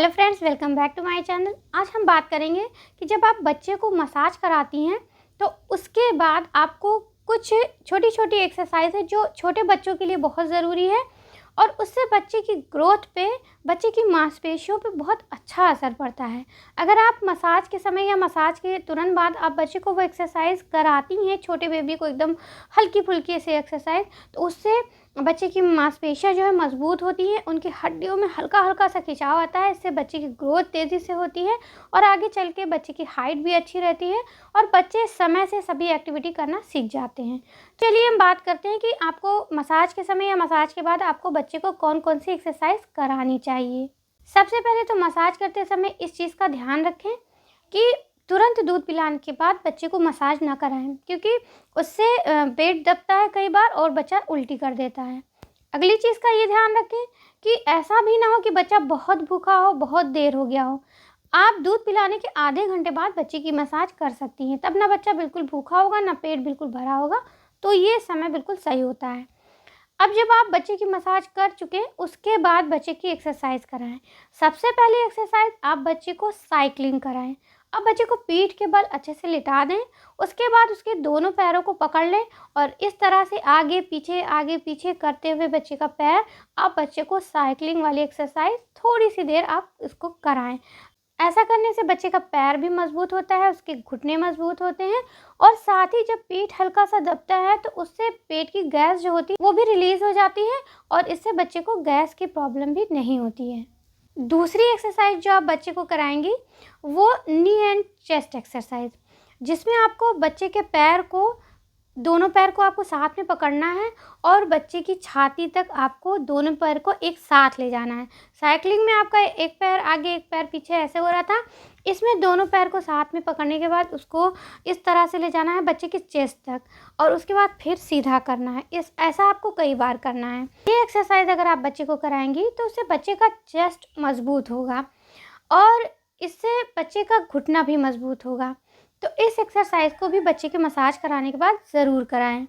Hello friends, welcome back to my channel. आज हम बात करेंगे कि जब आप बच्चे को मसाज कराती हैं तो उसके बाद आपको कुछ छोटी छोटी एक्सरसाइज है जो छोटे बच्चों के लिए बहुत ज़रूरी है और उससे बच्चे की ग्रोथ पे, बच्चे की मांसपेशियों पे बहुत अच्छा असर पड़ता है। अगर आप मसाज के समय या मसाज के तुरंत बाद आप बच्चे को वो एक्सरसाइज कराती हैं, छोटे बेबी को एकदम हल्की फुल्की से एक्सरसाइज, तो उससे बच्चे की मांसपेशियाँ जो है मजबूत होती हैं, उनकी हड्डियों में हल्का हल्का सा खिंचाव आता है। इससे बच्चे की ग्रोथ तेज़ी से होती है और आगे चल के बच्चे की हाइट भी अच्छी रहती है और बच्चे समय से सभी एक्टिविटी करना सीख जाते हैं। चलिए हम बात करते हैं कि आपको मसाज के समय या मसाज के बाद आपको बच्चे को कौन कौन सी एक्सरसाइज करानी चाहिए। सबसे पहले तो मसाज करते समय इस चीज़ का ध्यान रखें कि तुरंत दूध पिलाने के बाद बच्चे को मसाज ना कराएं, क्योंकि उससे पेट दबता है कई बार और बच्चा उल्टी कर देता है। अगली चीज़ का ये ध्यान रखें कि ऐसा भी ना हो कि बच्चा बहुत भूखा हो, बहुत देर हो गया हो। आप दूध पिलाने के आधे घंटे बाद बच्चे की मसाज कर सकती हैं, तब ना बच्चा बिल्कुल भूखा होगा, ना पेट बिल्कुल भरा होगा, तो ये समय बिल्कुल सही होता है। अब जब आप बच्चे की मसाज कर चुके, उसके बाद बच्चे की एक्सरसाइज कराएं। सबसे पहली एक्सरसाइज आप बच्चे को साइकिलिंग कराएं। अब बच्चे को पीठ के बल अच्छे से लिटा दें, उसके बाद उसके दोनों पैरों को पकड़ लें और इस तरह से आगे पीछे करते हुए बच्चे का पैर, आप बच्चे को साइकिलिंग वाली एक्सरसाइज थोड़ी सी देर आप इसको कराएं। ऐसा करने से बच्चे का पैर भी मजबूत होता है, उसके घुटने मजबूत होते हैं और साथ ही जब पेट हल्का सा दबता है तो उससे पेट की गैस जो होती है वो भी रिलीज हो जाती है और इससे बच्चे को गैस की प्रॉब्लम भी नहीं होती है। दूसरी एक्सरसाइज जो आप बच्चे को कराएंगी वो नी एंड चेस्ट एक्सरसाइज, जिसमें आपको बच्चे के पैर को, दोनों पैर को आपको साथ में पकड़ना है और बच्चे की छाती तक आपको दोनों पैर को एक साथ ले जाना है। साइकिलिंग में आपका एक पैर आगे एक पैर पीछे ऐसे हो रहा था, इसमें दोनों पैर को साथ में पकड़ने के बाद उसको इस तरह से ले जाना है बच्चे की चेस्ट तक और उसके बाद फिर सीधा करना है। ऐसा आपको कई बार करना है। ये एक्सरसाइज अगर आप बच्चे को कराएंगी तो उससे बच्चे का चेस्ट मजबूत होगा और इससे बच्चे का घुटना भी मजबूत होगा। तो इस एक्सरसाइज को भी बच्चे के मसाज कराने के बाद ज़रूर कराएं।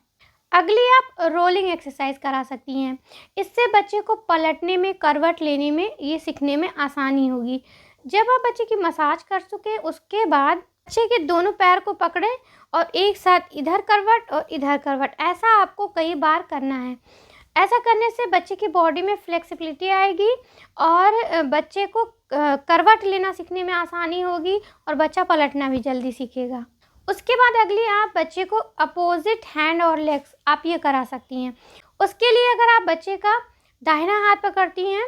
अगली आप रोलिंग एक्सरसाइज करा सकती हैं। इससे बच्चे को पलटने में, करवट लेने में, ये सीखने में आसानी होगी। जब आप बच्चे की मसाज कर चुके उसके बाद बच्चे के दोनों पैर को पकड़ें और एक साथ इधर करवट और इधर करवट, ऐसा आपको कई बार करना है। ऐसा करने से बच्चे की बॉडी में फ्लेक्सिबिलिटी आएगी और बच्चे को करवट लेना सीखने में आसानी होगी और बच्चा पलटना भी जल्दी सीखेगा। उसके बाद अगली आप बच्चे को अपोजिट हैंड और लेग्स आप ये करा सकती हैं। उसके लिए अगर आप बच्चे का दाहिना हाथ पकड़ती हैं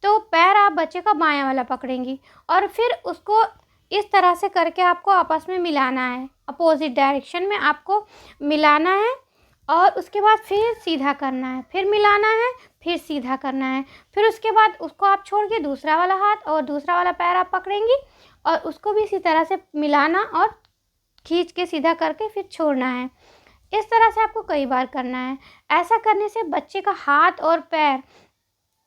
तो पैर आप बच्चे का बायां वाला पकड़ेंगी और फिर उसको इस तरह से करके आपको आपस में मिलाना है, अपोजिट डायरेक्शन में आपको मिलाना है और उसके बाद फिर सीधा करना है, फिर मिलाना है, फिर सीधा करना है। फिर उसके बाद उसको आप छोड़ के दूसरा वाला हाथ और दूसरा वाला पैर आप पकड़ेंगी और उसको भी इसी तरह से मिलाना और खींच के सीधा करके फिर छोड़ना है। इस तरह से आपको कई बार करना है। ऐसा करने से बच्चे का हाथ और पैर,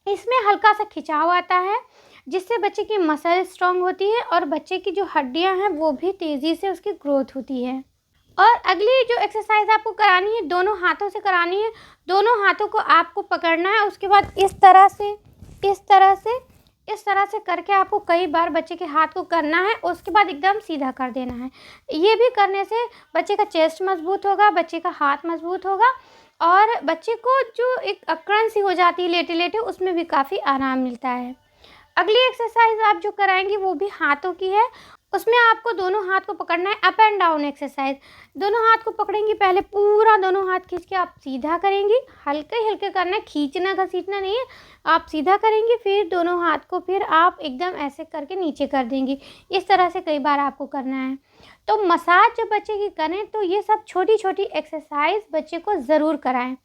इसमें हल्का सा खिंचाव आता है, जिससे बच्चे की मसल स्ट्रांग होती है और बच्चे की जो हड्डियां हैं वो भी तेज़ी से उसकी ग्रोथ होती है। और अगली जो एक्सरसाइज आपको करानी है, दोनों हाथों से करानी है। दोनों हाथों को आपको पकड़ना है, उसके बाद इस तरह से करके आपको कई बार बच्चे के हाथ को करना है, उसके बाद एकदम सीधा कर देना है। ये भी करने से बच्चे का चेस्ट मजबूत होगा, बच्चे का हाथ मजबूत होगा और बच्चे को जो एक अकड़न सी हो जाती है लेटे लेटे, उसमें भी काफ़ी आराम मिलता है। अगली एक्सरसाइज आप जो कराएंगी वो भी हाथों की है। उसमें आपको दोनों हाथ को पकड़ना है, अप एंड डाउन एक्सरसाइज। दोनों हाथ को पकड़ेंगी, पहले पूरा दोनों हाथ खींच के आप सीधा करेंगी, हल्के हल्के करना है, खींचना घसीटना नहीं है। आप सीधा करेंगी, फिर दोनों हाथ को फिर आप एकदम ऐसे करके नीचे कर देंगी। इस तरह से कई बार आपको करना है। तो मसाज जब बच्चे की करें तो ये सब छोटी छोटी एक्सरसाइज बच्चे को ज़रूर कराएं।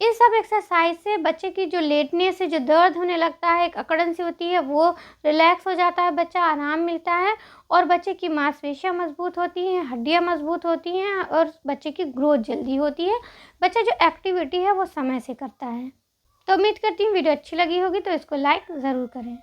इस सब एक्सरसाइज से बच्चे की जो लेटने से जो दर्द होने लगता है, एक अकड़न सी होती है, वो रिलैक्स हो जाता है, बच्चा आराम मिलता है और बच्चे की मांसपेशियां मजबूत होती हैं, हड्डियां मजबूत होती हैं और बच्चे की ग्रोथ जल्दी होती है। बच्चा जो एक्टिविटी है वो समय से करता है। तो उम्मीद करती हूँ वीडियो अच्छी लगी होगी, तो इसको लाइक ज़रूर करें।